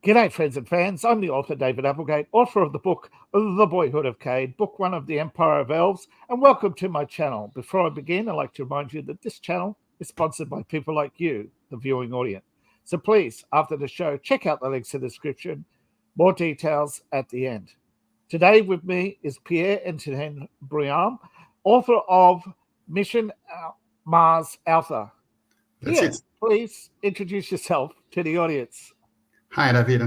G'day, friends and fans. I'm the author, David Applegate, author of the book, The Boyhood of Cade, book one of the Empire of Elves, and welcome to my channel. Before I begin, I'd like to remind you that this channel is sponsored by people like you, the viewing audience. So please, after the show, check out the links in the description. More details at the end. Today with me is Pierre-Etienne Bram, author of Mission Mars Alpha. Pierre, please introduce yourself to the audience. Hi, David.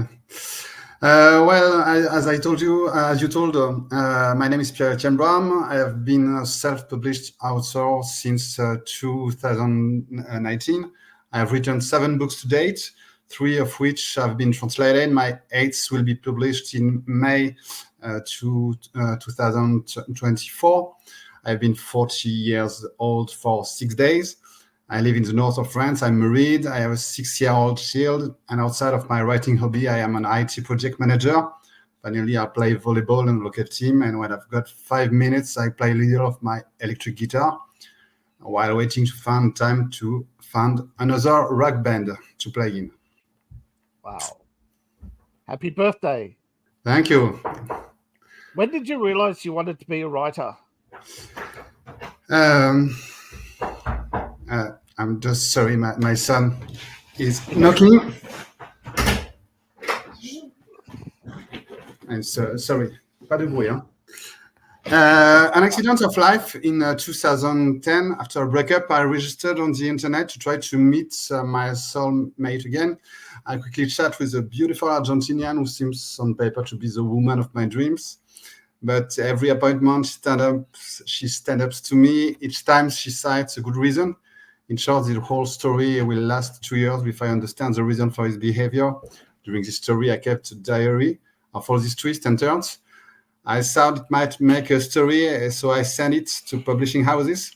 As I told you, my name is Pierre-Etienne Bram. I have been a self-published author since 2019. I have written 7 books to date, 3 of which have been translated. My 8th will be published in May 2024. I've been 40 years old for 6 days. I live in the north of France. I'm married. I have a 6-year-old child. And outside of my writing hobby, I am an IT project manager. Finally, I play volleyball in a local team. And when I've got 5 minutes, I play a little of my electric guitar while waiting to find time to find another rock band to play in. Wow. Happy birthday. Thank you. When did you realize you wanted to be a writer? I'm just sorry, my son is knocking. I'm sorry. Pas de bruit, hein? An accident of life in 2010. After a breakup, I registered on the internet to try to meet my soulmate again. I quickly chat with a beautiful Argentinian who seems on paper to be the woman of my dreams. But every appointment she stands up to me. Each time she cites a good reason. In short, the whole story will last 2 years before I understand the reason for his behavior. During this story, I kept a diary of all these twists and turns. I thought it might make a story, so I sent it to publishing houses.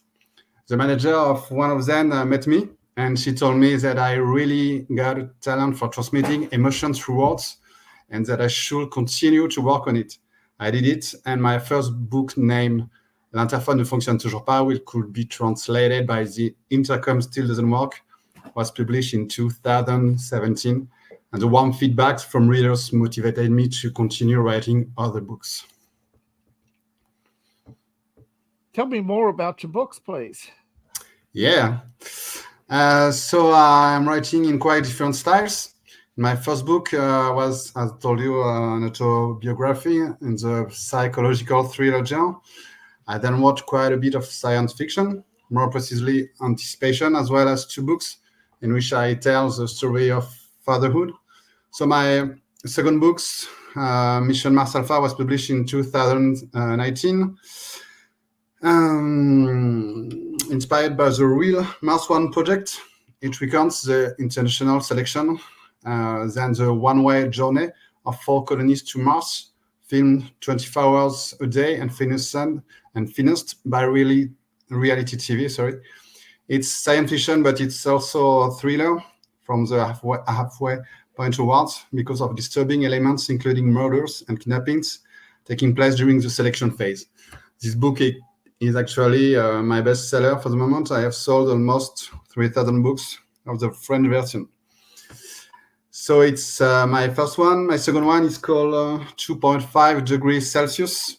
The manager of one of them met me, and she told me that I really got a talent for transmitting emotions through words, and that I should continue to work on it. I did it, and my first book, named L'interphone ne fonctionne toujours pas, which could be translated by The Intercom Still Doesn't Work, was published in 2017, and the warm feedback from readers motivated me to continue writing other books. Tell me more about your books, please. Yeah. So I'm writing in quite different styles. My first book was, as I told you, an autobiography in the psychological thriller genre. I then wrote quite a bit of science fiction, more precisely anticipation, as well as 2 books in which I tell the story of fatherhood. So my second book, Mission Mars Alpha, was published in 2019. Inspired by the real Mars One project. It recounts the international selection, then the one-way journey of 4 colonies to Mars, filmed 24 hours a day and financed by reality TV. It's science fiction, but it's also a thriller from the halfway point towards, because of disturbing elements, including murders and kidnappings taking place during the selection phase. This book is actually my bestseller for the moment. I have sold almost 3,000 books of the French version. So it's my first one. My second one is called 2.5 degrees Celsius.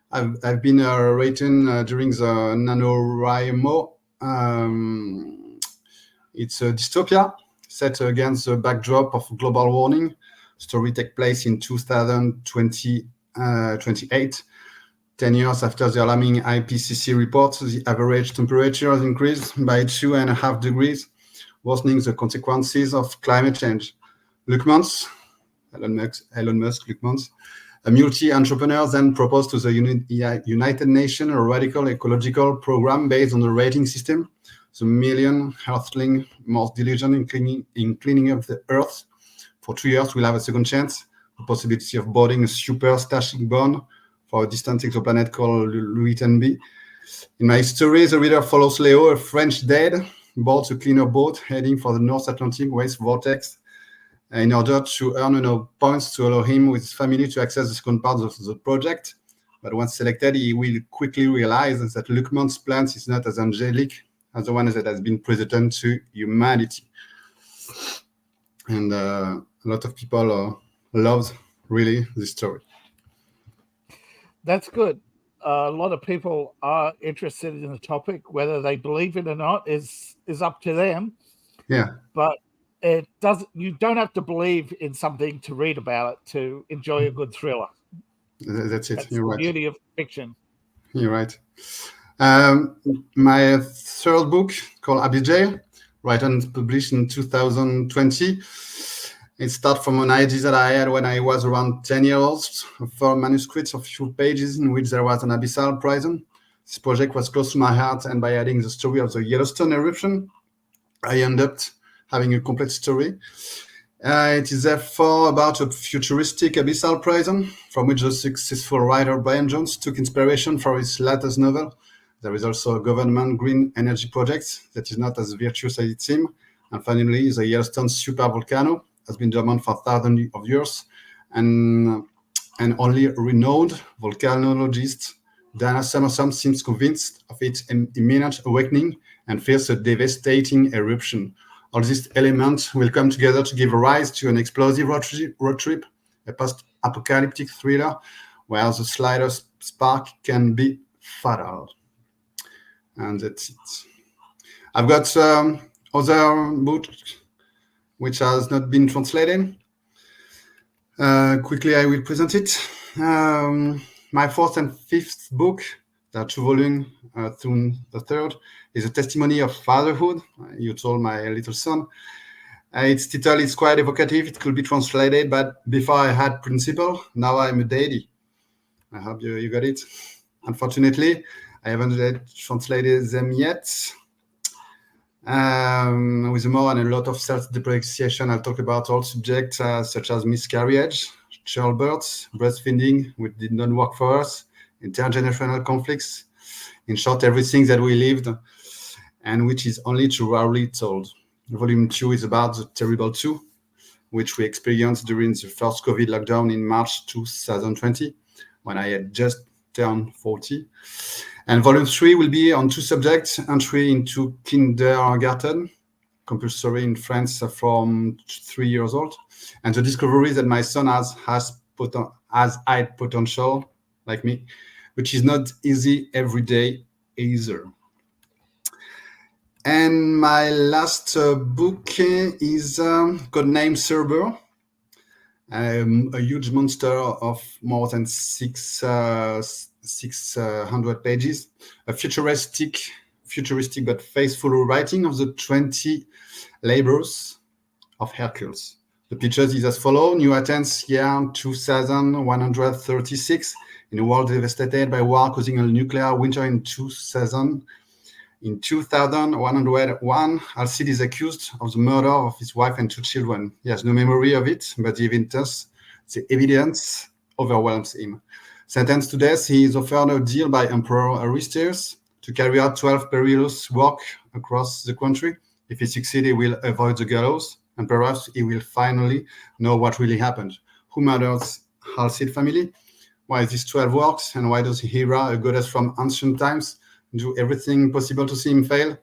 I've been written during the NaNoWriMo. It's a dystopia set against the backdrop of global warming. Story takes place in 2028. 10 years after the alarming IPCC report, the average temperature has increased by 2.5 degrees, worsening the consequences of climate change. Elon Musk, a multi-entrepreneur, then proposed to the United Nations a radical ecological program based on the rating system. The million Earthlings most diligent in cleaning up the Earth for 2 years will have a second chance, the possibility of boarding a super starship bound for a distant exoplanet called Luiten B. In my story, the reader follows Leo, a French dad, boards a cleaner boat heading for the North Atlantic waste vortex in order to earn enough points to allow him with his family to access the second part of the project. But once selected, he will quickly realize that Luckman's plan is not as angelic as the one that has been presented to humanity. and a lot of people loved really this story. That's good. A lot of people are interested in the topic. Whether they believe it or not is up to them. Yeah, But it doesn't. You don't have to believe in something to read about it to enjoy a good thriller. that's it. That's You're the right. beauty of fiction. You're right. My third book, called Abigail, written and published in 2020. It starts from an idea that I had when I was around 10 years old, for manuscripts of few pages in which there was an abyssal prison. This project was close to my heart, and by adding the story of the Yellowstone eruption, I ended up having a complete story. It is therefore about a futuristic abyssal prison from which the successful writer Brian Jones took inspiration for his latest novel. There is also a government green energy project that is not as virtuous as it seems. And finally, the Yellowstone supervolcano has been dormant for thousands of years, and only renowned volcanologist Dana Summerson seems convinced of its imminent awakening and fears a devastating eruption. All these elements will come together to give rise to an explosive road trip, a post-apocalyptic thriller where the slightest spark can be fatal. And that's it. I've got other books which has not been translated. Quickly, I will present it. My fourth and fifth book, there are two volumes, soon the third, is a testimony of fatherhood. You told my little son. Its title is quite evocative. It could be translated, but before I had principle, now I'm a daddy. I hope you got it. Unfortunately, I haven't translated them yet. With more and a lot of self-depreciation, I'll talk about all subjects such as miscarriage, childbirth, breastfeeding, which did not work for us, intergenerational conflicts, in short, everything that we lived and which is only too rarely told. Volume 2 is about the terrible 2, which we experienced during the first COVID lockdown in March 2020, when I had just turned 40. And volume 3 will be on two subjects: entry into kindergarten, compulsory in France from 3 years old, and the discovery that my son has high potential, like me, which is not easy every day either. And my last book is codenamed Cerber, a huge monster of more than 600 pages, a futuristic but faithful rewriting of the 20 labors of Hercules. The pictures is as follows: New Athens, year 2136, in a world devastated by war causing a nuclear winter in 2000. In 2101, Alcide is accused of the murder of his wife and two children. He has no memory of it, but the evidence overwhelms him. Sentenced to death, he is offered a deal by Emperor Aristeus to carry out 12 perilous walks across the country. If he succeeds, he will avoid the gallows, and perhaps he will finally know what really happened. Who murders Alcide's family? Why these 12 walks, and why does Hera, a goddess from ancient times, do everything possible to see him fail?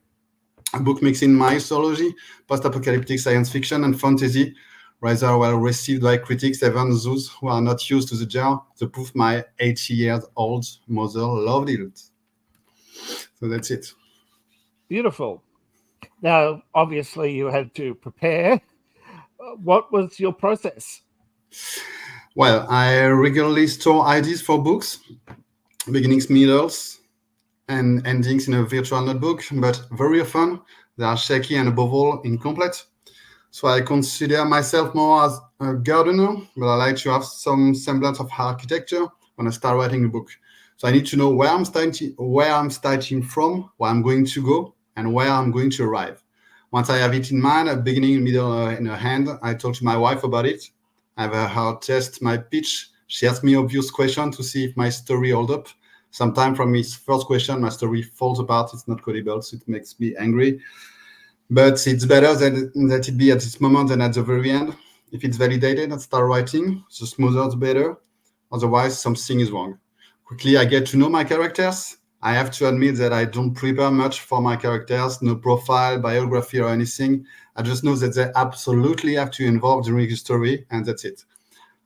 A book mixing mythology, post-apocalyptic science fiction, and fantasy, rather well received by critics, even those who are not used to the genre. The proof my 80-year-old mother loved it. So that's it. Beautiful. Now, obviously, you had to prepare. What was your process? Well, I regularly store ideas for books, beginnings, middles, and endings in a virtual notebook, but very often they are shaky and above all incomplete. So I consider myself more as a gardener, but I like to have some semblance of architecture when I start writing a book. So I need to know where I'm starting from, where I'm going to go, and where I'm going to arrive. Once I have it in mind, a beginning, middle, in a hand, I talk to my wife about it. I have her test my pitch. She asks me obvious questions to see if my story holds up. Sometimes from his first question, my story falls apart. It's not credible, so it makes me angry. But it's better that it be at this moment than at the very end. If it's validated and start writing, the smoother the better. Otherwise, something is wrong. Quickly, I get to know my characters. I have to admit that I don't prepare much for my characters, no profile, biography, or anything. I just know that they absolutely have to involve during the story, and that's it.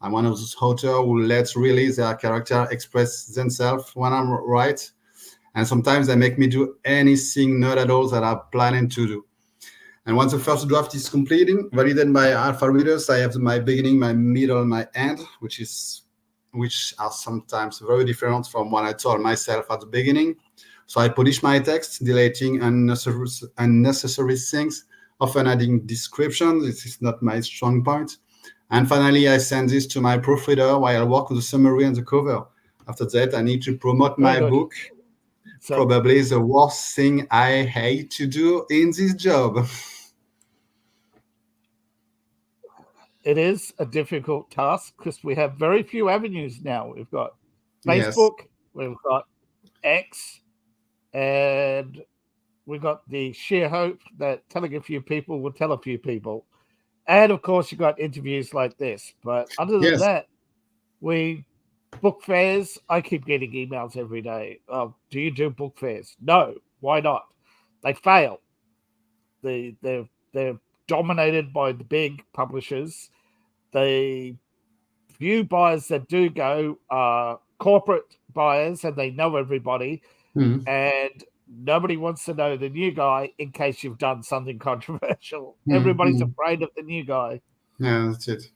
I'm one of those authors who lets really their character express themselves when I'm right. And sometimes they make me do anything not at all that I'm planning to do. And once the first draft is completed, validated by alpha readers, I have my beginning, my middle, and my end, which are sometimes very different from what I told myself at the beginning. So I polish my text, deleting unnecessary things, often adding descriptions. This is not my strong point. And finally, I send this to my proofreader while I work on the summary and the cover. After that, I need to promote my book. So, probably the worst thing I hate to do in this job. It is a difficult task because we have very few avenues now. We've got Facebook, yes. We've got X, and we've got the sheer hope that telling a few people will tell a few people. And of course, you've got interviews like this. But other than that, book fairs, I keep getting emails every day. Oh, do you do book fairs? No. Why not? They fail. They're dominated by the big publishers. The few buyers that do go are corporate buyers, and they know everybody. And nobody wants to know the new guy in case you've done something controversial. Everybody's afraid of the new guy. Yeah, that's it.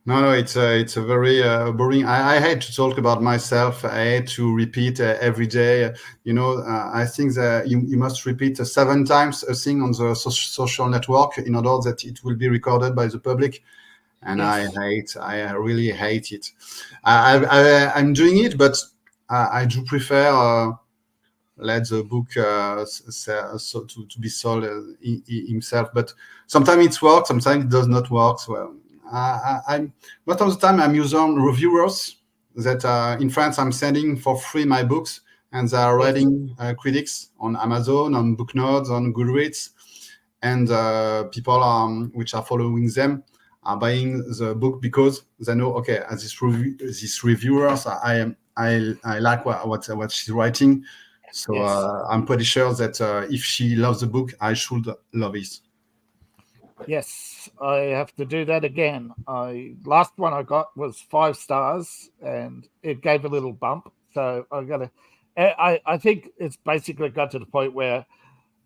No, it's a very boring. I hate to talk about myself. I hate to repeat every day. I think that you must repeat 7 times a thing on the social network in order that it will be recorded by the public. And yes. I really hate it. I'm doing it, but I do prefer let the book to be sold himself. But sometimes it works, sometimes it does not work. Well. Most of the time I'm using reviewers that in France I'm sending for free my books, and they are writing critics on Amazon, on Booknotes, on Goodreads, and people which are following them are buying the book because they know, okay, as these reviewers, I like what she's writing, so I'm pretty sure that if she loves the book, I should love it. Yes, I have to do that again. Last one I got was 5 stars, and it gave a little bump. So I think it's basically got to the point where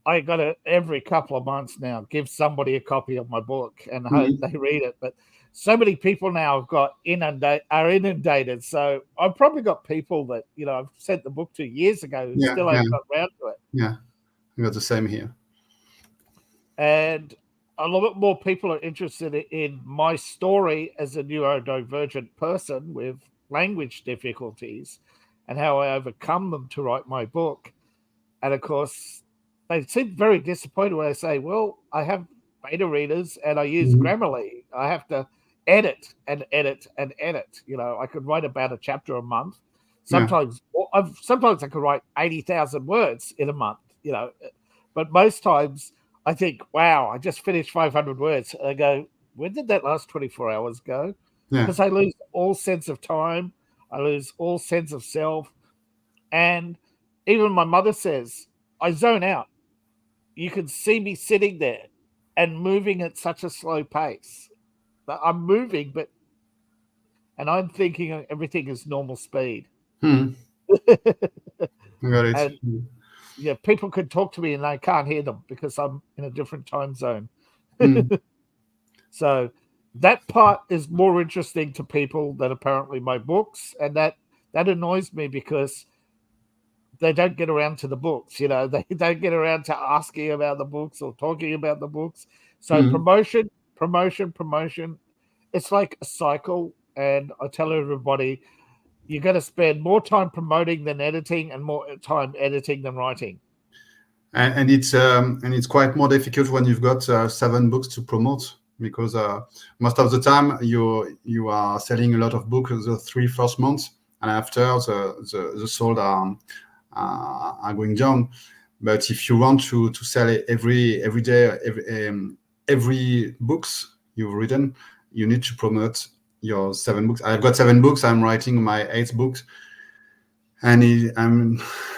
I got to every couple of months now give somebody a copy of my book and hope they read it. But so many people now are inundated. So I've probably got people that I've sent the book to years ago who still haven't got around to it. Yeah, I got the same here. And a lot more people are interested in my story as a neurodivergent person with language difficulties and how I overcome them to write my book. And of course, they seem very disappointed when I say, well, I have beta readers and I use Grammarly. I have to edit and edit and edit. I could write about a chapter a month. Sometimes I could write 80,000 words in a month, but most times I think, wow, I just finished 500 words. And I go, when did that last 24 hours go? Because I lose all sense of time. I lose all sense of self. And even my mother says, I zone out. You can see me sitting there and moving at such a slow pace. But I'm moving, and I'm thinking everything is normal speed. Got it. And, people could talk to me and I can't hear them because I'm in a different time zone. So that part is more interesting to people than apparently my books. And that annoys me because they don't get around to the books. They don't get around to asking about the books or talking about the books. So promotion. It's like a cycle. And I tell everybody, you're going to spend more time promoting than editing, and more time editing than writing. And it's quite more difficult when you've got 7 books to promote, because most of the time you are selling a lot of books the 3 first months, and after the sold are going down. But if you want to sell every day every books you've written, you need to promote your 7 books. I've got 7 books. I'm writing my 8th book, and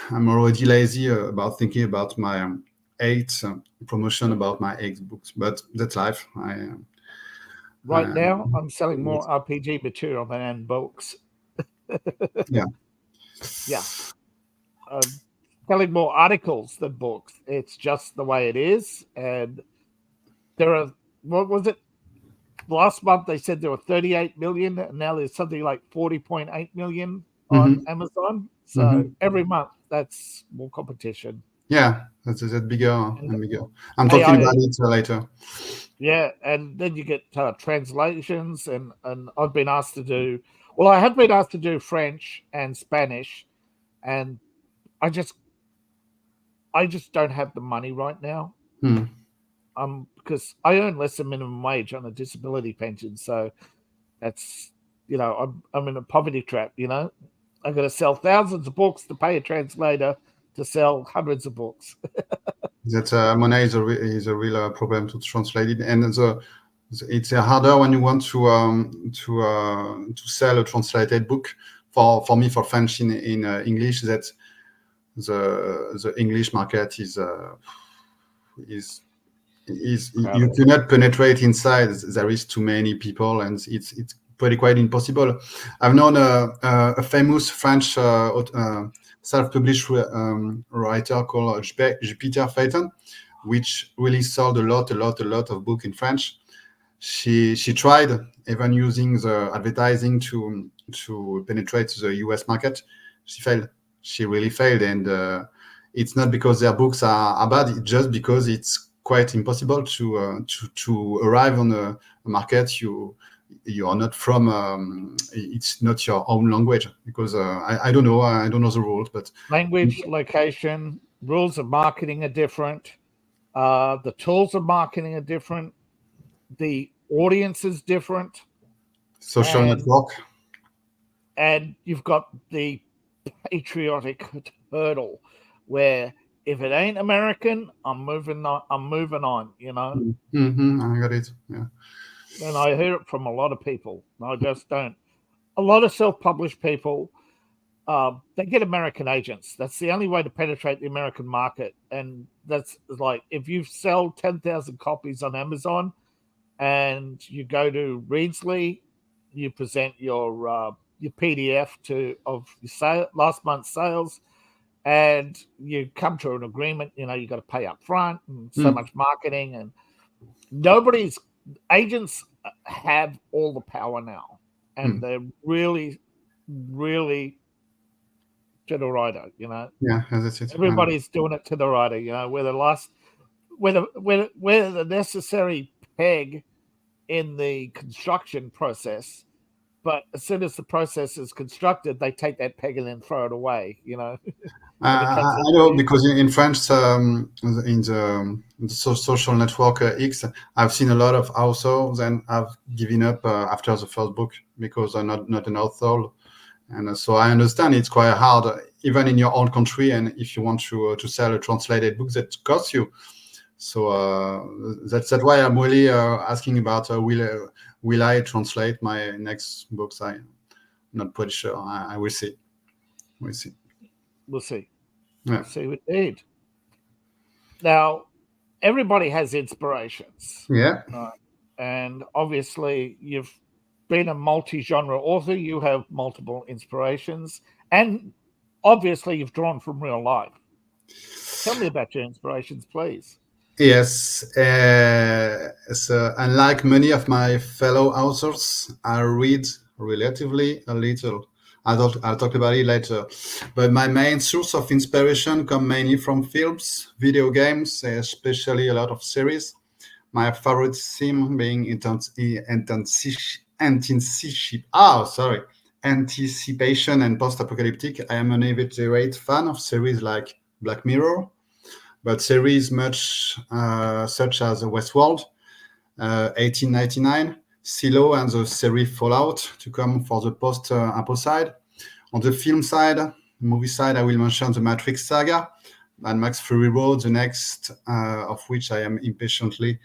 I'm already lazy about thinking about my eighth promotion about my eighth books, but that's life. Right now, I'm selling more RPG material than books. Yeah. Yeah. I'm selling more articles than books. It's just the way it is. And there are, what was it? Last month they said there were 38 million, and now there's something like 40.8 million on Amazon. So every month that's more competition. Yeah, that's bigger and bigger. I'm AI, talking about it later. Yeah, and then you get translations, and I've been asked to do. Well, I have been asked to do French and Spanish, and I just don't have the money right now. Because I earn less than minimum wage on a disability pension, so that's I'm in a poverty trap. I got to sell thousands of books to pay a translator to sell hundreds of books. That money is a real problem to translate it, and it's harder when you want to sell a translated book. For me, for French in English, that the English market is you cannot penetrate inside. There is too many people, and it's pretty quite impossible. I've known a famous French self-published writer called Pierre-Etienne, which really sold a lot of book in French. She tried even using the advertising to penetrate the US market. She failed. She really failed, and it's not because their books are bad. It's just because it's quite impossible to arrive on a market you are not from. It's not your own language, because I don't know the rules, but language, location, rules of marketing are different. The tools of marketing are different. The audience is different. Social network. And you've got the patriotic hurdle where if it ain't American, I'm moving on. I got it. Yeah. And I hear it from a lot of people. I just don't. A lot of self-published people, they get American agents. That's the only way to penetrate the American market. And that's like, if you sell 10,000 copies on Amazon and you go to Readsley, you present your PDF of your last month's sales, and you come to an agreement. You got to pay up front and so much marketing, and agents have all the power now, and they're really, really to the writer. Yeah, that's it. Everybody's doing it to the writer. Where the necessary peg in the construction process, but as soon as the process is constructed, they take that peg and then throw it away. I know, because in French, in the social network X, I've seen a lot of authors and I've given up after the first book because I'm not an author, and so I understand it's quite hard, even in your own country, and if you want to sell a translated book, that costs you. So that's why I'm really asking about will I translate my next books? I'm not pretty sure. I will see. We'll see. We'll see. Yeah. We'll see what they need. Now, everybody has inspirations. Yeah. And obviously, you've been a multi-genre author. You have multiple inspirations. And obviously, you've drawn from real life. Tell me about your inspirations, please. Yes. So unlike many of my fellow authors, I read relatively a little. I'll talk about it later. But my main source of inspiration come mainly from films, video games, especially a lot of series. My favorite theme being anticipation and post-apocalyptic. I am an inveterate fan of series like Black Mirror, but series much such as Westworld, 1899, Silo, and the series Fallout to come for the post-apo side. On the film side, movie side, I will mention the Matrix saga, Mad Max Fury Road, the next of which I am impatiently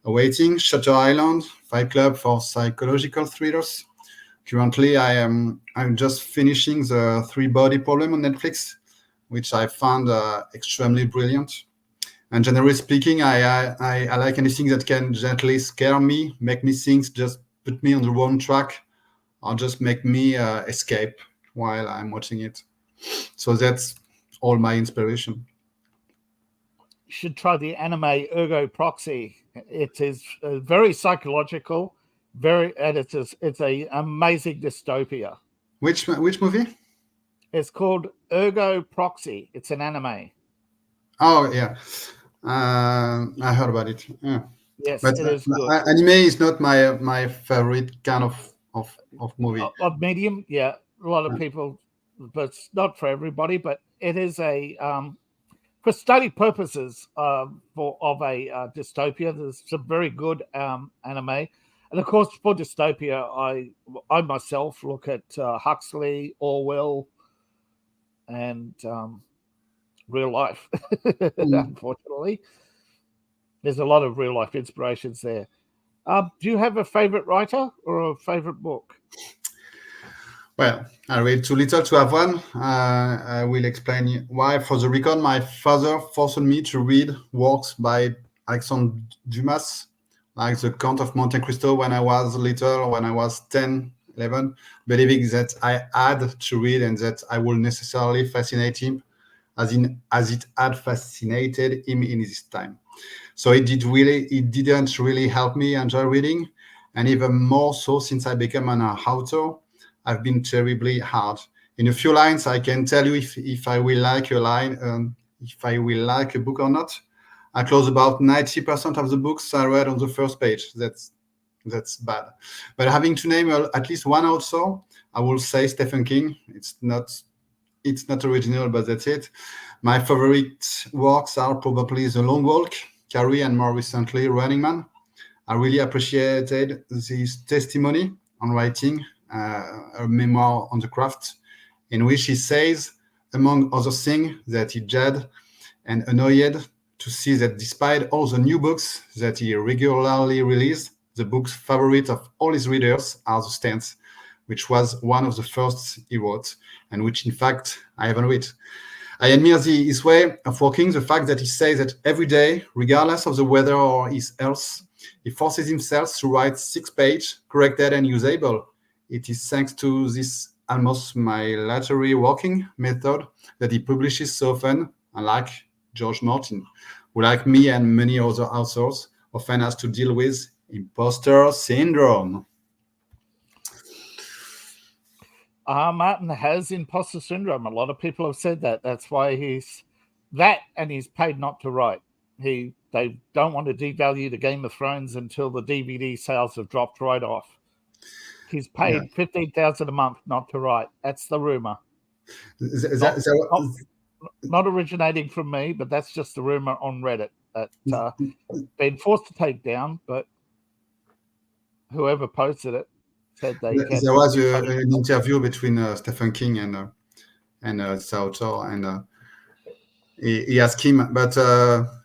awaiting, Shutter Island, Fight Club for psychological thrillers, Currently, I'm just finishing the Three Body Problem on Netflix, which I found extremely brilliant. And generally speaking, I like anything that can gently scare me, make me think, just put me on the wrong track, or just make me escape while I'm watching it. So that's all my inspiration. You should try the anime Ergo Proxy. It is very psychological, and it's a amazing dystopia. Which movie? It's called Ergo Proxy. It's an anime. Oh yeah, I heard about it. Yeah. Yes, But it is good. anime is not my favorite kind of movie. Of medium, yeah, a lot of people, but it's not for everybody. But it is a for study purposes of a dystopia. There's some very good anime, and of course for dystopia, I myself look at Huxley, Orwell, and real life. Unfortunately, there's a lot of real life inspirations there. Do you have a favorite writer or a favorite book? Well, I read too little to have one. I will explain why. For the record, my father forced me to read works by Alexandre Dumas, like The Count of Monte Cristo when I was little, when I was 10, 11, believing that I had to read and that I would necessarily fascinate him as it had fascinated him in his time. So it didn't really help me enjoy reading. And even more so since I became an author, I've been terribly hard. In a few lines, I can tell you if I will like a line, if I will like a book or not. I close about 90% of the books I read on the first page. That's bad. But having to name at least one author, I will say Stephen King. It's not original, but that's it. My favorite works are probably The Long Walk, Carrie, and more recently Running Man. I really appreciated this testimony on writing a memoir on the craft, in which he says, among other things, that he dreaded and annoyed to see that despite all the new books that he regularly released, the book's favorite of all his readers are The Stance, which was one of the first he wrote, and which, in fact, I haven't read. I admire his way of working, the fact that he says that every day, regardless of the weather or his health, he forces himself to write 6-page, corrected and usable. It is thanks to this almost military working method that he publishes so often, unlike George Martin, who, like me and many other authors, often has to deal with imposter syndrome. Martin has imposter syndrome. A lot of people have said that. That's why he's paid not to write. They don't want to devalue the Game of Thrones until the DVD sales have dropped right off. He's paid $15,000 a month not to write. That's the rumor. Not originating from me, but that's just the rumor on Reddit that been forced to take down. But whoever posted it said they can. There was an interview between Stephen King and the author, and he asked him, "But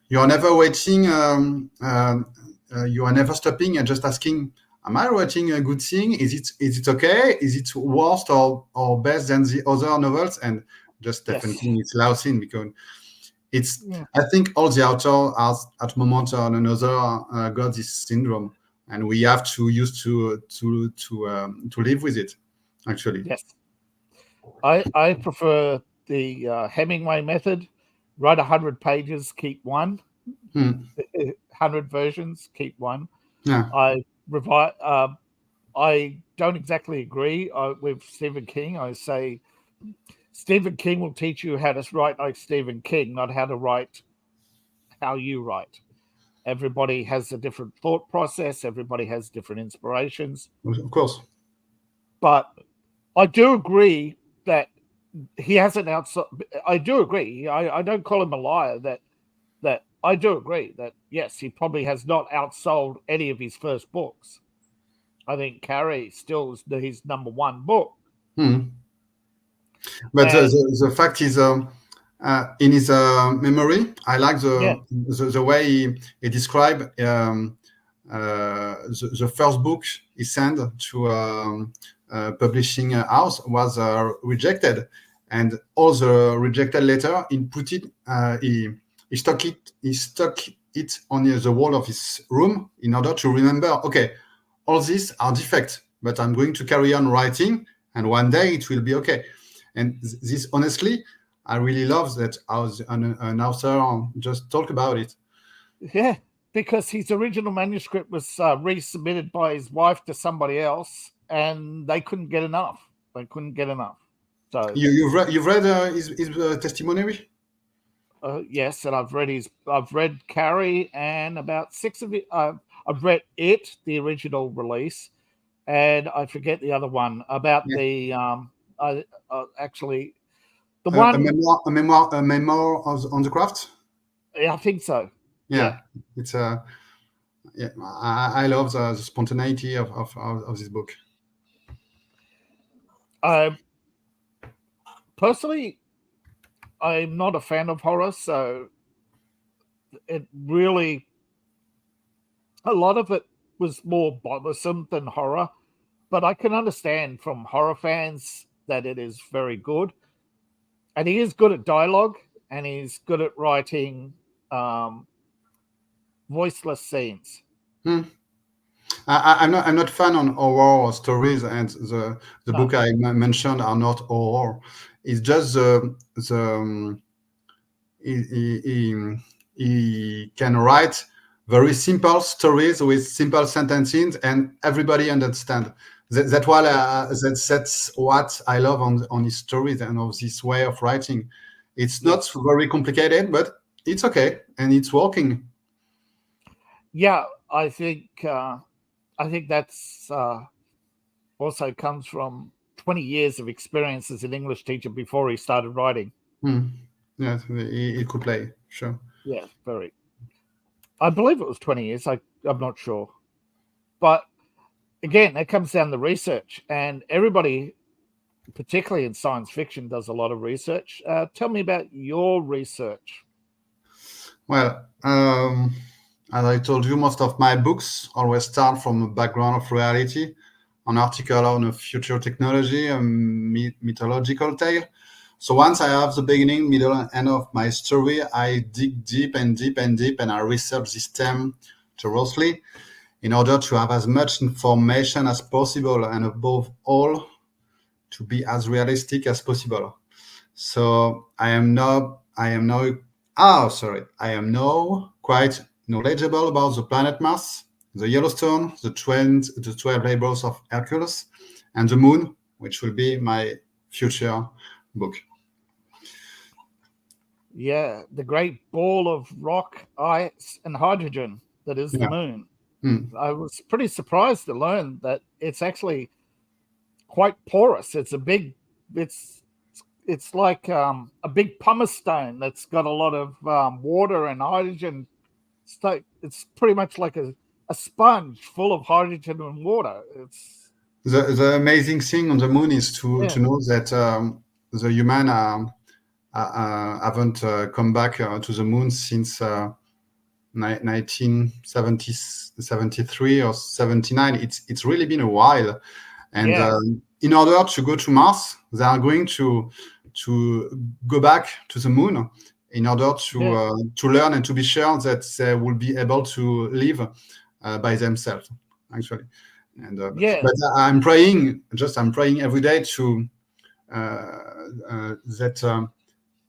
you are never waiting. You are never stopping and just asking." Am I writing a good thing? Is it okay? Is it worse or best than the other novels? And just Stephen King is lousing because it's. Yeah. I think all the authors are at moment or another got this syndrome, and we have to use to live with it. Actually, yes. I prefer the Hemingway method. Write 100 pages, keep one. 100 versions, keep one. Yeah. I don't exactly agree with Stephen King. I say Stephen King will teach you how to write like Stephen King, not how to write how you write. Everybody has a different thought process. Everybody has different inspirations. Of course. But I do agree that he hasn't outsold. I do agree. I don't call him a liar. That I do agree that, yes, he probably has not outsold any of his first books. I think Carrie still is his number one book. But the fact is, in his memory, I like the way he described the first book he sent to publishing house was rejected, and all the rejected letter he put it he stuck it on the wall of his room in order to remember, okay, all these are defects, but I'm going to carry on writing, and one day it will be okay. And this, honestly, I really love that as an author just talk about it. Yeah, because his original manuscript was resubmitted by his wife to somebody else, and they couldn't get enough. So you've read his testimony? Yes, and I've read Carrie and about 6 of it. I've read it, the original release, and I forget the other one about the actually the one a memoir on the craft. I think so. Yeah. It's I love the spontaneity of this book. Personally, I'm not a fan of horror, so it really, a lot of it was more bothersome than horror, but I can understand from horror fans that it is very good. And he is good at dialogue, and he's good at writing voiceless scenes. I'm not fan on horror stories, and the book I mentioned are not horror. It's just he can write very simple stories with simple sentences, and everybody understands. That's what I love on his stories and of this way of writing. It's not very complicated, but it's okay and it's working. Yeah, I think that's also comes from 20 years of experience as an English teacher before he started writing. Yeah, he could play, sure. Yeah, very. I believe it was 20 years. I'm not sure. But again, it comes down to research, and everybody, particularly in science fiction, does a lot of research. Tell me about your research. Well, as I told you, most of my books always start from a background of reality, an article on a future technology, a mythological tale. So once I have the beginning, middle, and end of my story, I dig deep and deep and deep, and I research this theme thoroughly in order to have as much information as possible, and above all, to be as realistic as possible. So I am now quite knowledgeable about the planet Mars, the Yellowstone, the 12 labors of Hercules, and the Moon, which will be my future book. Yeah, the great ball of rock, ice, and hydrogen that is the Moon. I was pretty surprised to learn that it's actually quite porous. It's like a big pumice stone that's got a lot of water and hydrogen. It's pretty much like a sponge full of hydrogen and water. It's the amazing thing on the Moon is to know that the human haven't come back to the Moon since 1973 or 79. It's really been a while, and in order to go to Mars, they are going to go back to the Moon in order to learn and to be sure that they will be able to live by themselves, actually. And but I'm praying every day to that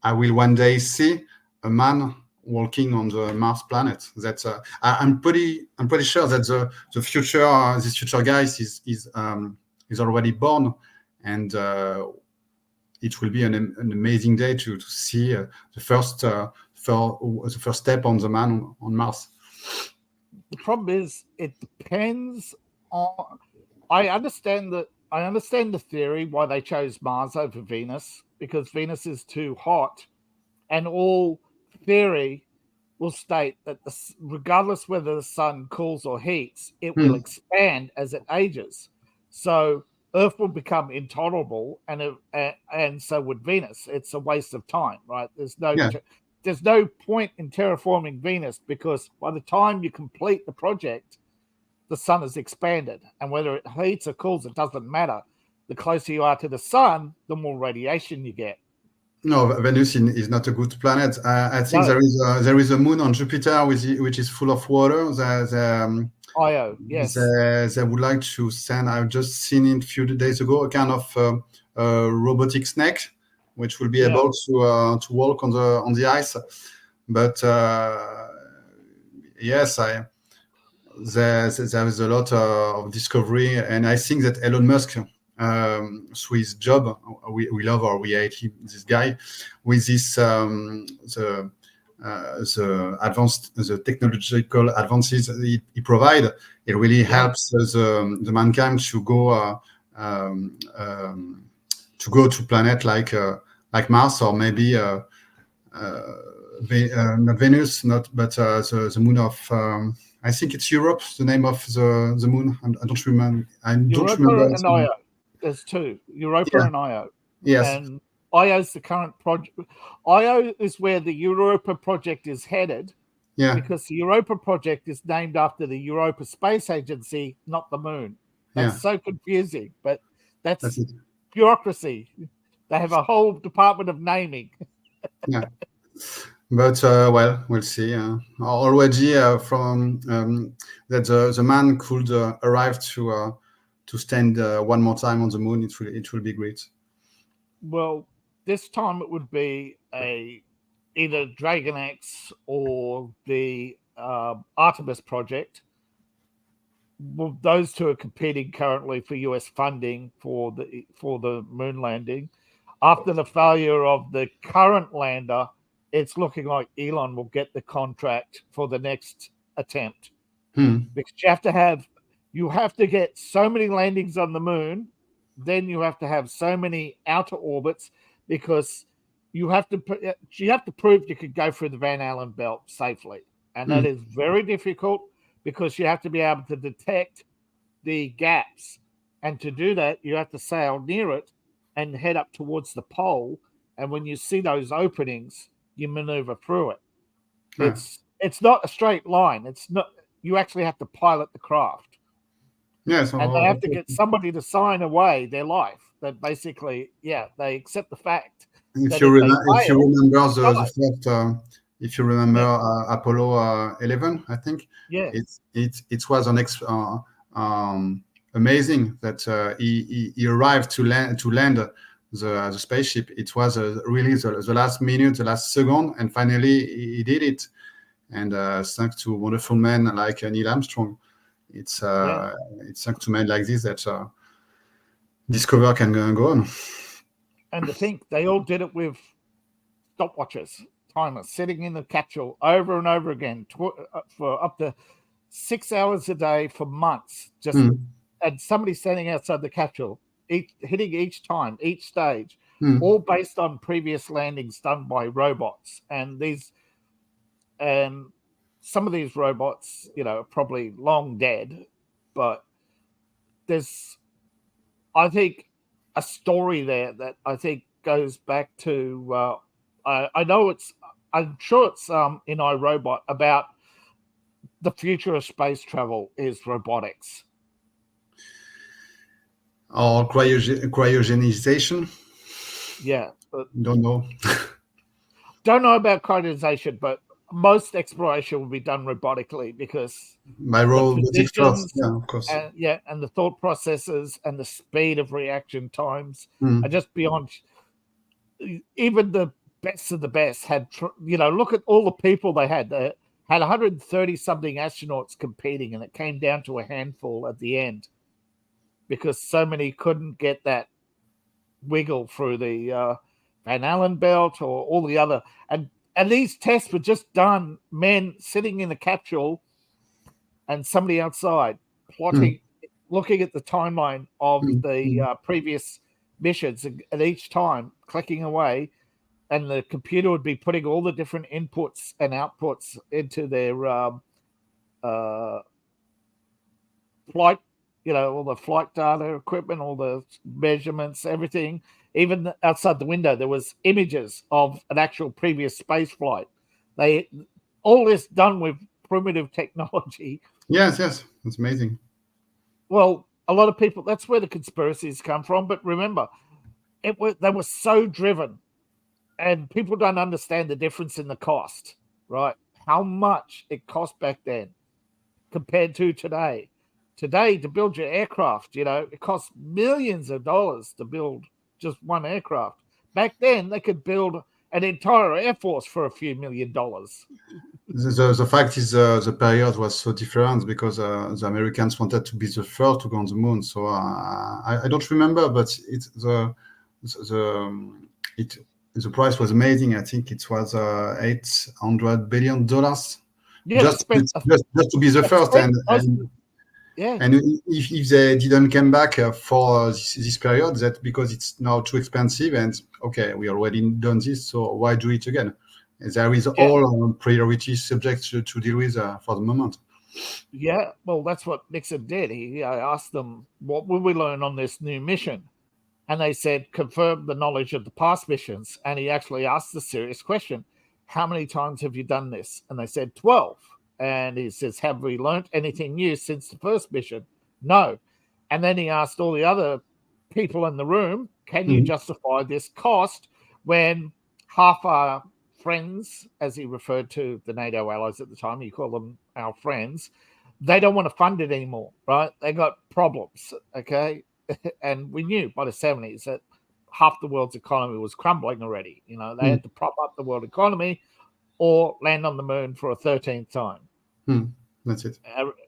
I will one day see a man walking on the Mars planet. That I'm pretty sure that the future this future guy is already born, and it will be an amazing day to see the first step on the man on Mars. The problem is, it depends on. I understand the theory why they chose Mars over Venus, because Venus is too hot, and all theory will state that regardless whether the sun cools or heats, it will expand as it ages. So Earth will become intolerable, and so would Venus. It's a waste of time, right? There's no point in terraforming Venus, because by the time you complete the project, the sun has expanded, and whether it heats or cools, it doesn't matter. The closer you are to the sun, the more radiation you get. No, Venus is not a good planet. I think No. there is a moon on Jupiter which is full of water. Io, yes. They would like to send. I've just seen it a few days ago a kind of robotic snake, which will be able to walk on the ice. But yes, there is a lot of discovery, and I think that Elon Musk, through his job, we love or we hate him, this guy, with this the technological advances he provide, it really helps the mankind to go to planet like Mars, or maybe not Venus, but the moon of I think it's Europe. The name of the moon. I don't remember. Europa and Io. There's two. Europa and Io. Yes. And Io's the current project. Io is where the Europa project is headed. Yeah. Because the Europa project is named after the Europa Space Agency, not the moon. That's so confusing, but that's bureaucracy. They have a whole department of naming. Yeah. But well, we'll see. Already from that the man could arrive to stand one more time on the moon. It will be great. Well, this time it would be either Dragon X or the Artemis project. Well, those two are competing currently for US funding for the moon landing. After the failure of the current lander, it's looking like Elon will get the contract for the next attempt. Because you have to get so many landings on the moon, then you have to have so many outer orbits, because you have to prove you could go through the Van Allen belt safely, and that is very difficult, because you have to be able to detect the gaps, and to do that you have to sail near it and head up towards the pole, and when you see those openings, you maneuver through it. It's not a straight line. It's not. You actually have to pilot the craft. Yes, and they have to get somebody to sign away their life that basically, they accept the fact. If you remember if you remember Apollo 11, I think. Yeah. It was amazing that he arrived to land the spaceship. It was really the last minute, the last second, and finally he did it. And thanks to wonderful men like Neil Armstrong, it's thanks to men like this that discover can go on. And to think they all did it with stopwatches, timers, sitting in the capsule over and over again for up to 6 hours a day for months. And somebody standing outside the capsule, hitting each time, each stage, all based on previous landings done by robots. And some of these robots, are probably long dead, but there's, I think, a story there that I think goes back to, I'm sure it's in iRobot, about the future of space travel is robotics. Or cryogenization. Yeah. But don't know. Don't know about cryogenization, but most exploration will be done robotically, because by robotic thoughts, of course. And the thought processes and the speed of reaction times are just beyond. Even the best of the best had, look at all the people they had. They had 130 something astronauts competing, and it came down to a handful at the end, because so many couldn't get that wiggle through the Van Allen belt or all the other. And these tests were just done, men sitting in the capsule and somebody outside plotting, looking at the timeline of the previous missions, and each time clicking away, and the computer would be putting all the different inputs and outputs into their flight, all the flight data equipment, all the measurements, everything. Even outside the window, there was images of an actual previous space flight. All this done with primitive technology. Yes, it's amazing. Well, a lot of people, that's where the conspiracies come from. But remember, they were so driven, and people don't understand the difference in the cost, right? How much it cost back then compared to today. Today, to build your aircraft, it costs millions of dollars to build just one aircraft. Back then, they could build an entire air force for a few $1 million. The fact is the period was so different because the Americans wanted to be the first to go on the moon. So I don't remember, but the price was amazing. I think it was $800 billion. Yeah, just to be the first, yeah. And if they didn't come back for this period, that because it's now too expensive, and okay, we already done this, so why do it again? There is all priority subjects to deal with for the moment. Yeah, well, that's what Nixon did. He asked them, what will we learn on this new mission? And they said, confirm the knowledge of the past missions. And he actually asked the serious question, how many times have you done this? And they said 12. And he says, have we learned anything new since the first mission? No. And then he asked all the other people in the room, can you justify this cost when half our friends, as he referred to the NATO allies at the time, he called them our friends, they don't want to fund it anymore, right? They got problems, okay? And we knew by the 70s that half the world's economy was crumbling already. They had to prop up the world economy or land on the moon for a 13th time. That's it.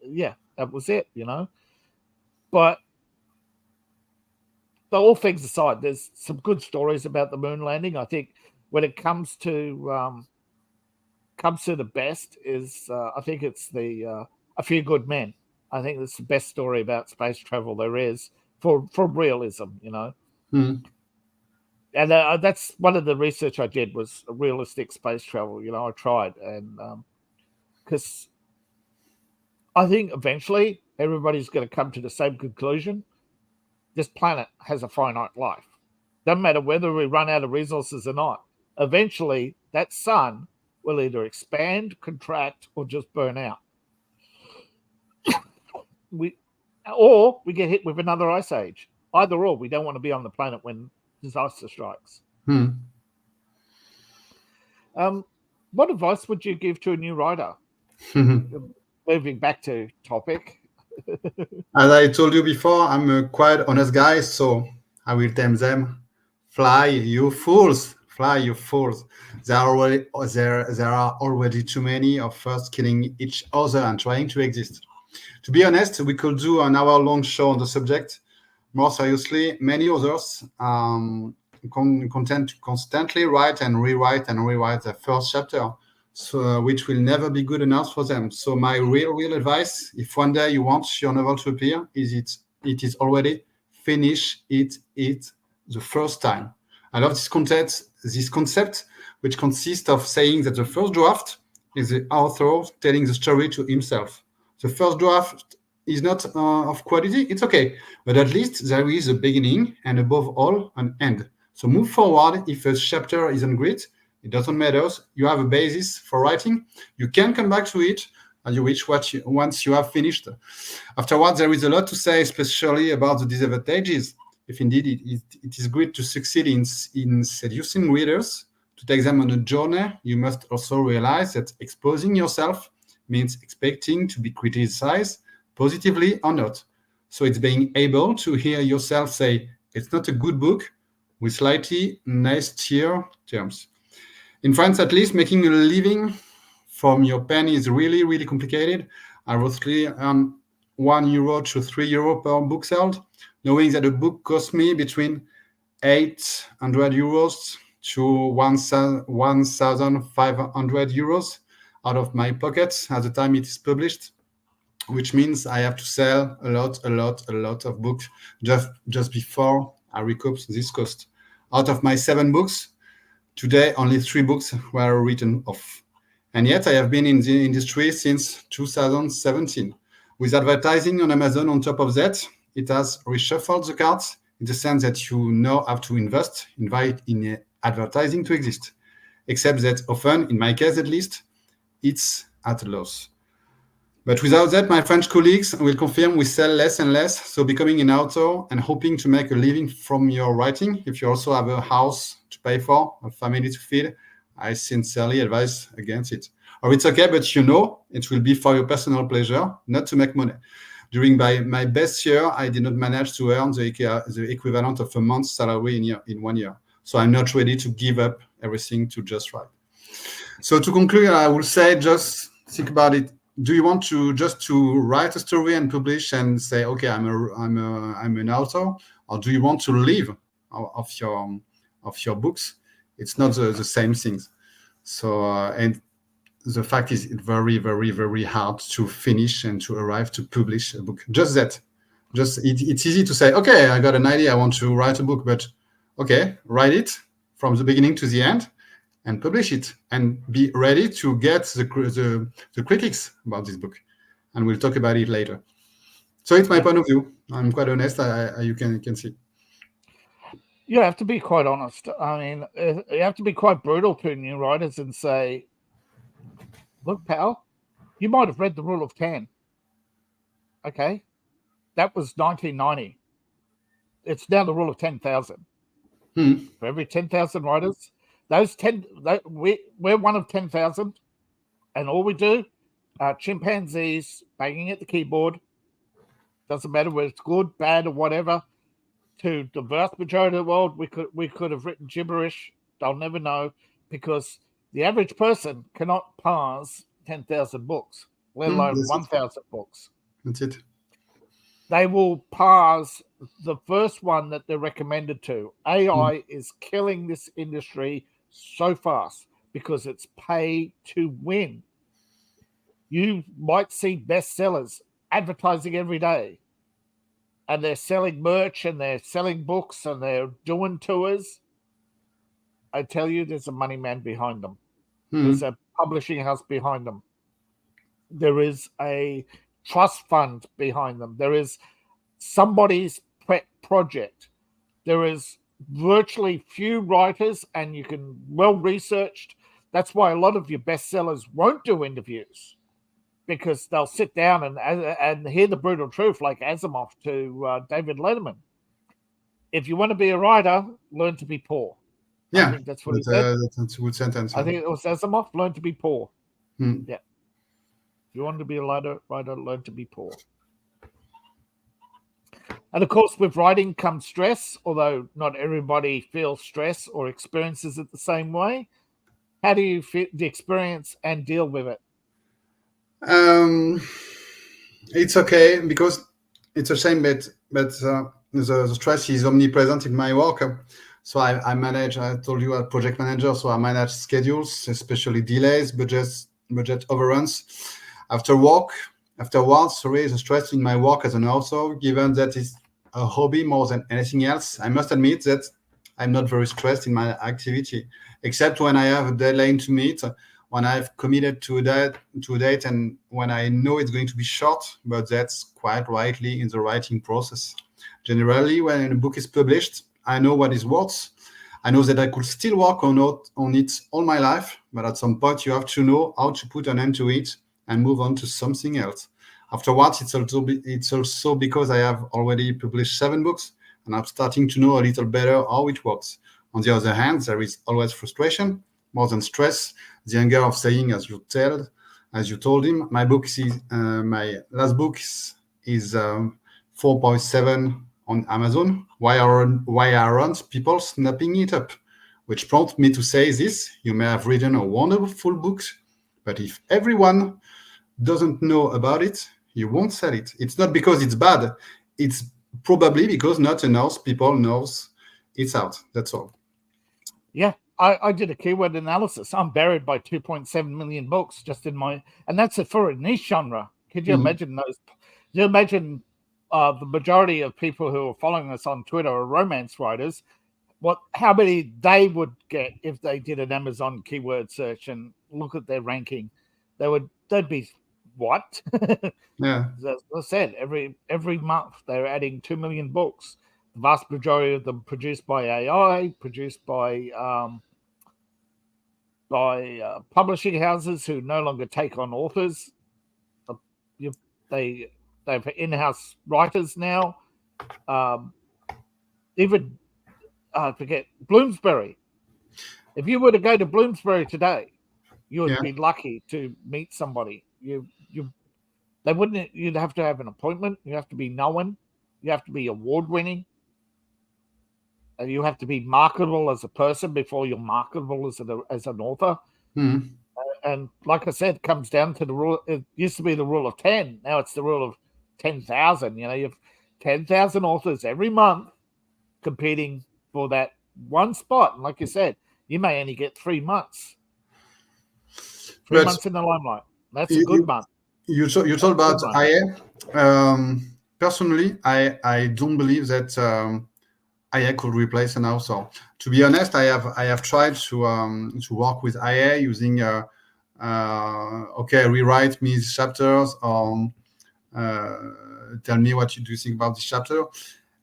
Yeah, that was it, But all things aside, there's some good stories about the moon landing. I think when it comes to the best is I think it's the A Few Good Men. I think it's the best story about space travel there is for realism, And that's one of the research I did was realistic space travel. I tried, and because I think eventually everybody's going to come to the same conclusion. This planet has a finite life. Doesn't matter whether we run out of resources or not. Eventually, that sun will either expand, contract, or just burn out. Or we get hit with another ice age. Either or, we don't want to be on the planet when disaster strikes. What advice would you give to a new writer? Moving back to topic. As I told you before, I'm a quite honest guy, so I will tell them, fly, you fools. Fly, you fools. There are already too many of us killing each other and trying to exist. To be honest, we could do an hour-long show on the subject. More seriously, many others content to constantly write and rewrite the first chapter, so which will never be good enough for them. So my real advice, if one day you want your novel to appear, it is already finish it the first time. I love this concept, which consists of saying that the first draft is the author telling the story to himself. The first draft is not of quality, it's okay, but at least there is a beginning and above all an end. So move forward. If a chapter isn't great, it doesn't matter. You have a basis for writing. You can come back to it and you reach once you have finished. Afterwards, there is a lot to say, especially about the disadvantages. If indeed it is great to succeed in seducing readers, to take them on a journey, you must also realize that exposing yourself means expecting to be criticized, positively or not. So it's being able to hear yourself say, it's not a good book, with slightly nastier terms. In France, at least, making a living from your pen is really, really complicated. I roughly earn €1 to €3 per book sold, knowing that a book costs me between €800 to €1,500 out of my pockets at the time it is published, which means I have to sell a lot of books just before I recoup this cost. Out of my 7 books, today only 3 books were written off. And yet I have been in the industry since 2017. With advertising on Amazon on top of that, it has reshuffled the cards in the sense that you now have to invest in advertising to exist. Except that often, in my case at least, it's at a loss. But without that, my French colleagues will confirm we sell less and less. So becoming an author and hoping to make a living from your writing, if you also have a house to pay for, a family to feed, I sincerely advise against it. Or it's okay, but it will be for your personal pleasure, not to make money. During my best year, I did not manage to earn the equivalent of a month's salary in 1 year. So I'm not ready to give up everything to just write. So to conclude, I will say just think about it. Do you want to write a story and publish and say, okay, I'm an author, or do you want to live of your books? It's not the same things. So and the fact is, it's very, very, very hard to finish and to arrive to publish a book. It's easy to say, okay, I got an idea, I want to write a book, but okay, write it from the beginning to the end and publish it, and be ready to get the critics about this book. And we'll talk about it later. So it's my point of view. I'm quite honest. You can see. You have to be quite honest. I mean, you have to be quite brutal to new writers and say, look, pal, you might have read the rule of 10. Okay. That was 1990. It's now the rule of 10,000. For every 10,000 writers, we're one of 10,000, and all we do are chimpanzees banging at the keyboard. Doesn't matter whether it's good, bad, or whatever. To the vast majority of the world, we could have written gibberish. They'll never know, because the average person cannot parse 10,000 books, let alone 1,000 books. That's it. They will parse the first one that they're recommended to. AI is killing this industry so fast because it's pay to win. You might see bestsellers advertising every day, and they're selling merch and they're selling books and they're doing tours. I tell you, there's a money man behind them. There's a publishing house behind them. There is a trust fund behind them. There is somebody's pet project. There is virtually few writers, and you can well-researched. That's why a lot of your bestsellers won't do interviews, because they'll sit down and hear the brutal truth, like Asimov to David Letterman. If you want to be a writer, learn to be poor. Yeah, I think that's what he said. That's a good sentence. I think it was Asimov, learn to be poor. Yeah. If you want to be a writer, learn to be poor. And of course, with writing comes stress, although not everybody feels stress or experiences it the same way. How do you experience and deal with it? It's okay, because it's a shame, but the stress is omnipresent in my work. So I manage, I told you, a project manager, so I manage schedules, especially delays, budget overruns. Afterwards, the stress in my work as an author, given that it's a hobby more than anything else, I must admit that I'm not very stressed in my activity, except when I have a deadline to meet, when I've committed to a date, and when I know it's going to be short, but that's quite rightly in the writing process. Generally, when a book is published, I know what is worth. I know that I could still work on it all my life, but at some point you have to know how to put an end to it and move on to something else. Afterwards, it's also because I have already published 7 books, and I'm starting to know a little better how it works. On the other hand, there is always frustration, more than stress, the anger of saying, as you told him, my last book is 4.7 on Amazon. Why aren't people snapping it up? Which prompts me to say this: you may have written a wonderful book, but if everyone doesn't know about it, you won't sell it. It's not because it's bad. It's probably because not enough people knows it's out. That's all. Yeah, I did a keyword analysis. I'm buried by 2.7 million books just in my, and that's for a niche genre. Could you imagine those? You imagine the majority of people who are following us on Twitter are romance writers. How many they would get if they did an Amazon keyword search and look at their ranking? They'd be what? Yeah. As I said, every month they're adding 2 million books. The vast majority of them produced by AI, produced by publishing houses who no longer take on authors. They've in-house writers now. Even I forget Bloomsbury. If you were to go to Bloomsbury today, you would be lucky to meet somebody. They wouldn't. You'd have to have an appointment. You have to be known. You have to be award-winning. You have to be marketable as a person before you're marketable as an author. Mm. And like I said, it comes down to the rule. It used to be the rule of 10. Now it's the rule of 10,000. You have 10,000 authors every month competing for that one spot. And like you said, you may only get 3 months. 3 months in the limelight. That's a good month. You talk about IA. Personally, I don't believe that IA could replace an author. To be honest, I have tried to work with IA using rewrite me these chapters, or tell me what you do think about this chapter,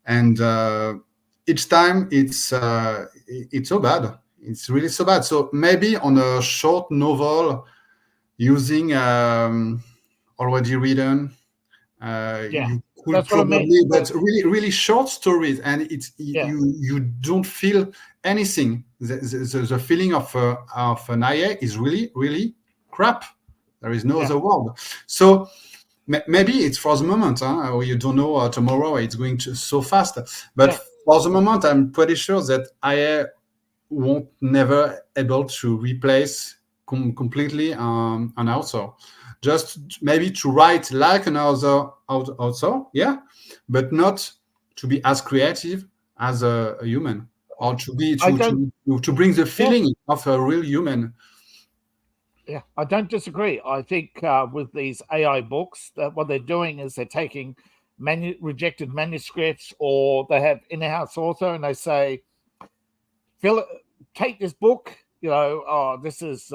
and each time it's so bad. It's really so bad. So maybe on a short novel using already written, you could probably, but really short stories, and you don't feel anything. The feeling of an IA is really crap. There is no other word. So maybe it's for the moment, or you don't know tomorrow it's going to so fast. But for the moment, I'm pretty sure that IA won't never able to replace completely an author. Just maybe to write like another author, but not to be as creative as a human, or to bring the feeling of a real human. Yeah, I don't disagree. I think with these AI books, that what they're doing is they're taking rejected manuscripts, or they have in-house author, and they say, take this book. This is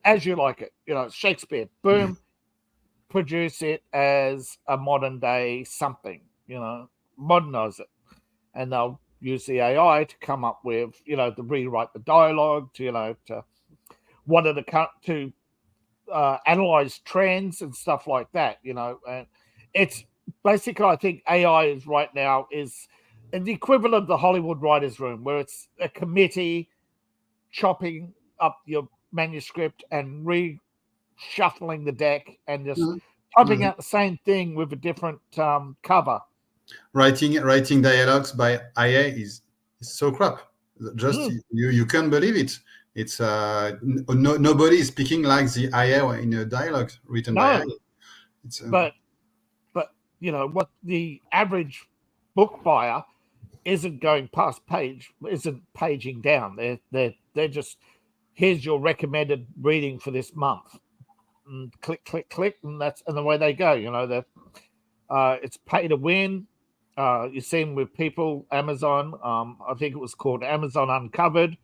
as you like it. Shakespeare. Boom, produce it as a modern day something. Modernize it, and they'll use the AI to come up with, to rewrite the dialogue, to analyze trends and stuff like that. And it's basically, I think AI is right now is the equivalent of the Hollywood writers' room, where it's a committee chopping up your manuscript and reshuffling the deck and just typing out the same thing with a different cover. Writing dialogues by IA is so crap. Just you can't believe it. It's nobody is speaking like the IA in a dialogue written by IA. But what the average book buyer isn't going past isn't paging down. They're just, here's your recommended reading for this month. And click, and that's the way they go. It's pay to win. You see them with people, Amazon. I think it was called Amazon Uncovered,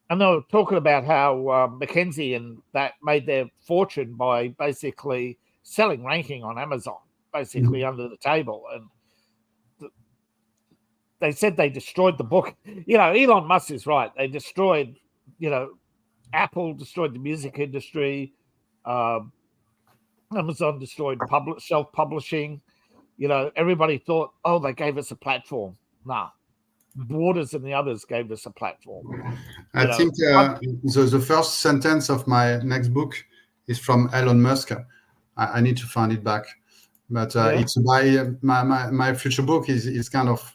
and they were talking about how Mackenzie and that made their fortune by basically selling ranking on Amazon, basically under the table. And they said they destroyed the book. Elon Musk is right. They destroyed, Apple destroyed the music industry. Amazon destroyed self-publishing. Everybody thought, they gave us a platform. Nah, Borders and the others gave us a platform. I think the first sentence of my next book is from Elon Musk. I need to find it back, but it's by my future book is kind of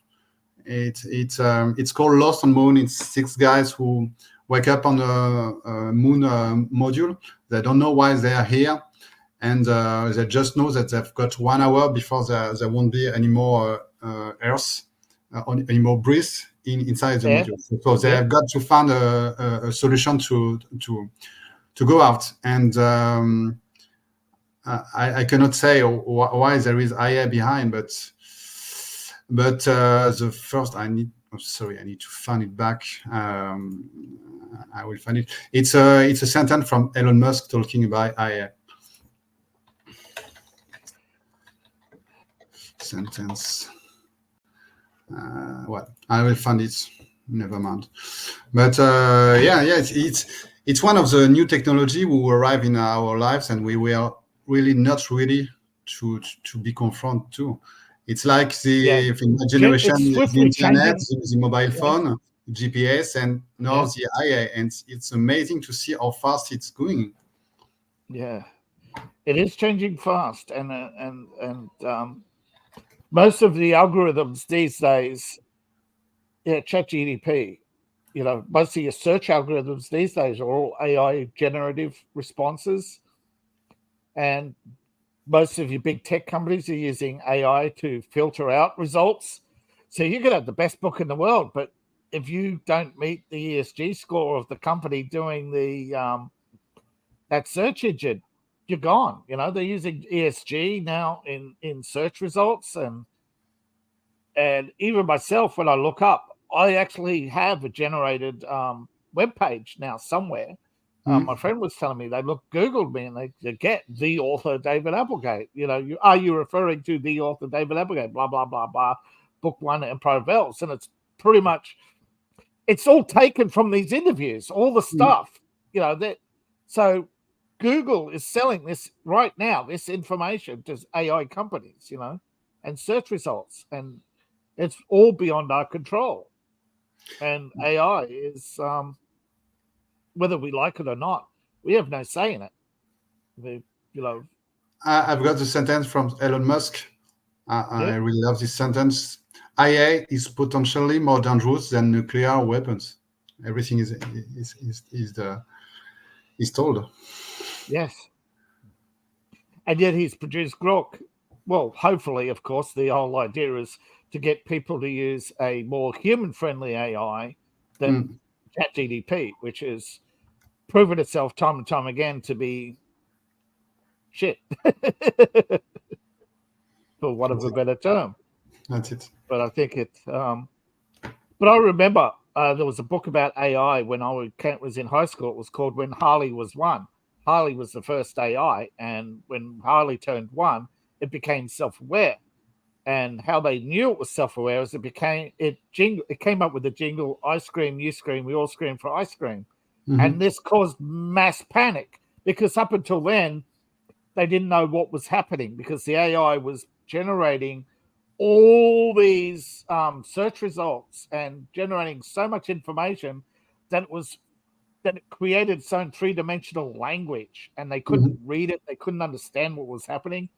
it's called Lost on Moon. It's 6 guys who wake up on a moon module. They don't know why they are here. And they just know that they've got 1 hour before there won't be any more Earth, any more breeze inside the module. So they have got to find a solution to go out. And I cannot say why there is IA behind, but the first I need to find it back. I will find it. It's a sentence from Elon Musk talking about IA. Sentence. I will find it. Never mind. But it's it's one of the new technology who arrive in our lives, and we were really not ready to be confronted to. It's like the generation, It's the swiftly internet, changing. the mobile phone, GPS, and now the AI, and it's amazing to see how fast it's going. Yeah, it is changing fast, and most of the algorithms these days, ChatGPT, most of your search algorithms these days are all AI generative responses, and most of your big tech companies are using AI to filter out results. So you could have the best book in the world, but if you don't meet the ESG score of the company doing the that search engine, you're gone. They're using ESG now in search results, and even myself, when I look up, I actually have a generated web page now somewhere. My friend was telling me they Googled me and they get the author David Applegate. Are you referring to the author David Applegate? Blah blah blah blah. Book 1, Empire of Elves, and it's pretty much it's all taken from these interviews, all the stuff. That so Google is selling this right now, this information to AI companies, and search results, and it's all beyond our control. And AI is, whether we like it or not, we have no say in it. I've got the sentence from Elon Musk. I really love this sentence. AI is potentially more dangerous than nuclear weapons. Everything is told. Yes. And yet he's produced Grok. Well, hopefully, of course, the whole idea is to get people to use a more human-friendly AI than ChatGPT, which has proven itself time and time again to be shit, for want of a better term. That's it. But I think it. But I remember there was a book about AI when I was in high school. It was called When Harley Was One. Harley was the first AI, and when Harley turned 1, it became self-aware. And how they knew it was self-aware is it came up with the jingle, "I scream, you scream, we all scream for ice cream." And this caused mass panic, because up until then they didn't know what was happening, because the AI was generating all these search results and generating so much information that it created its own three-dimensional language, and they couldn't read it. They couldn't understand what was happening.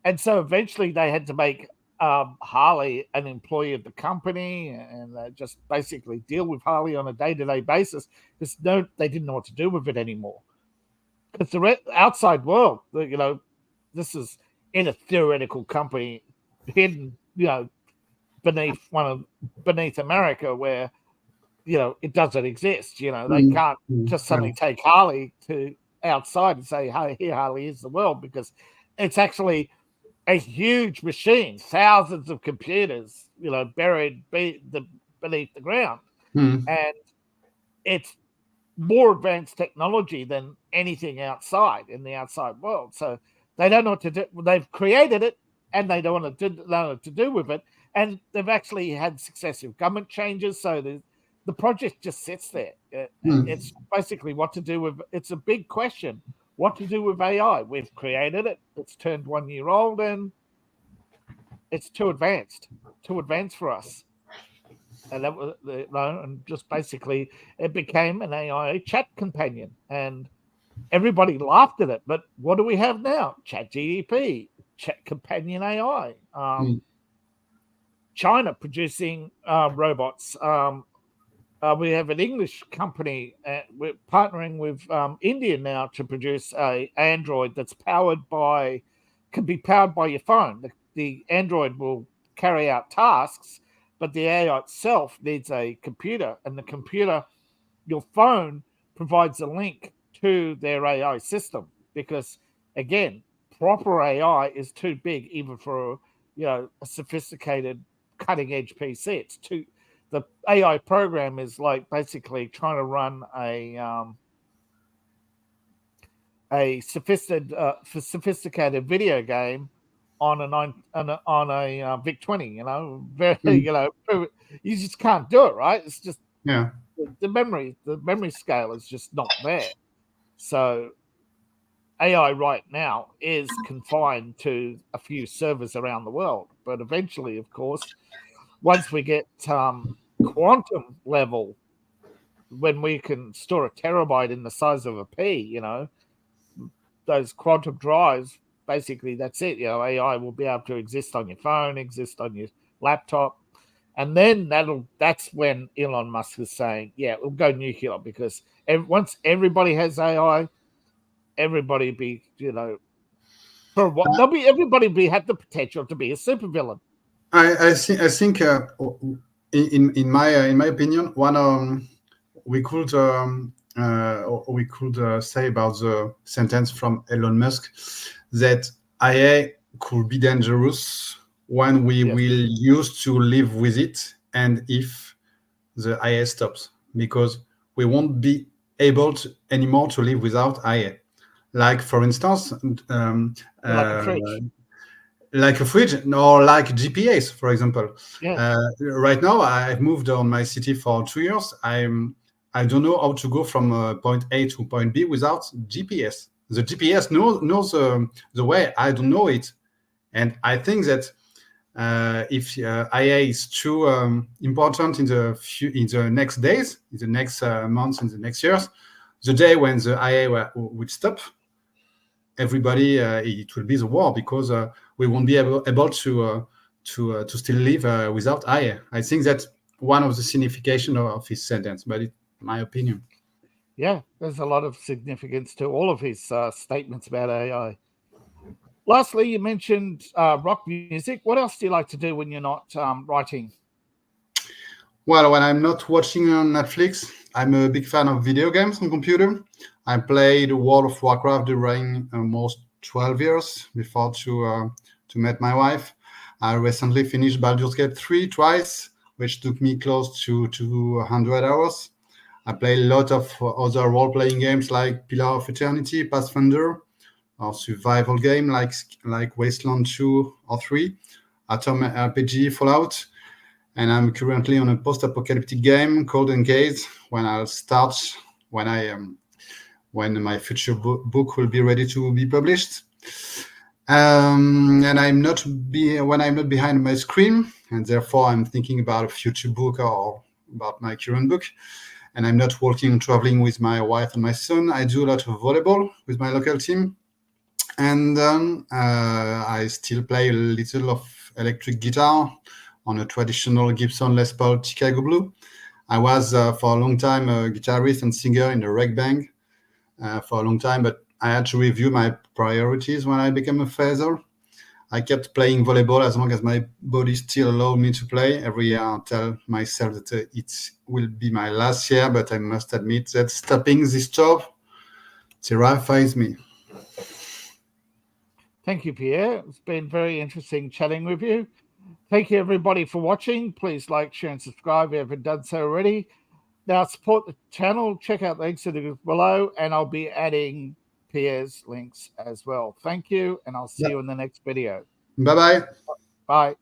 And so eventually they had to make Harley an employee of the company, and just basically deal with Harley on a day-to-day basis, because they didn't know what to do with it anymore. Because the outside world, this is in a theoretical company hidden, beneath America, where it doesn't exist. They can't just suddenly take Harley to outside and say, "Hey, here, Harley is the world," because it's actually a huge machine, thousands of computers, buried beneath the ground, and it's more advanced technology than anything outside in the outside world. So they don't know what to do. They've created it, and they don't know what to do with it. And they've actually had successive government changes, so the project just sits there. It's basically what to do with. It's a big question: what to do with AI? We've created it. It's turned 1 year old, and it's too advanced for us. And that was and just basically it became an AI chat companion, and everybody laughed at it. But what do we have now? ChatGPT, chat companion AI. China producing robots. We have an English company. We're partnering with India now to produce a Android that's can be powered by your phone. The Android will carry out tasks, but the AI itself needs a computer, and your phone provides a link to their AI system, because again, proper AI is too big even for a sophisticated cutting edge PC. The AI program is like basically trying to run a sophisticated video game on a VIC 20. You just can't do it, right? It's just the memory scale is just not there. So AI right now is confined to a few servers around the world. But eventually, of course, once we get quantum level, when we can store a terabyte in the size of a pea, those quantum drives, basically that's it. AI will be able to exist on your phone, exist on your laptop. And then that's when Elon Musk is saying, yeah, we'll go nuclear, because once everybody has AI, everybody be, everybody have the potential to be a supervillain. I think in my opinion, one we could say about the sentence from Elon Musk that IA could be dangerous when we will use to live with it, and if the IA stops, because we won't be able anymore to live without IA. Like, for instance, like a fridge, or like GPS, for example. Yeah. Right now, I've moved on my city for 2 years. I don't know how to go from point A to point B without GPS. The GPS knows the way. I don't know it, and I think that if IA is too important in the next days, in the next months, in the next years, the day when the IA would stop, everybody, it will be the war, because we won't be able to still live without IA. I think that's one of the signification of his sentence, but it's my opinion. Yeah, there's a lot of significance to all of his statements about AI. Lastly, you mentioned rock music. What else do you like to do when you're not writing? Well, when I'm not watching on Netflix, I'm a big fan of video games on computer. I played World of Warcraft during almost 12 years before to meet my wife. I recently finished Baldur's Gate 3 twice, which took me close to 200 hours. I play a lot of other role-playing games like Pillar of Eternity, Pathfinder, or survival game like Wasteland 2 or 3, Atom RPG, Fallout. And I'm currently on a post-apocalyptic game called Engage. When I'll start when my future book will be ready to be published. And when I'm not behind my screen, and therefore I'm thinking about a future book or about my current book, and I'm not working, traveling with my wife and my son, I do a lot of volleyball with my local team. And I still play a little of electric guitar on a traditional Gibson Les Paul Chicago Blue. I was for a long time a guitarist and singer in a reg band for a long time, but I had to review my priorities when I became a father. I kept playing volleyball as long as my body still allowed me to play. Every year I tell myself that it will be my last year, but I must admit that stopping this job terrifies me. Thank you, Pierre. It's been very interesting chatting with you. Thank you, everybody, for watching. Please like, share, and subscribe if you haven't done so already. Now, support the channel. Check out the links below, and I'll be adding Pierre's links as well. Thank you, and I'll see you in the next video. Bye-bye. Bye.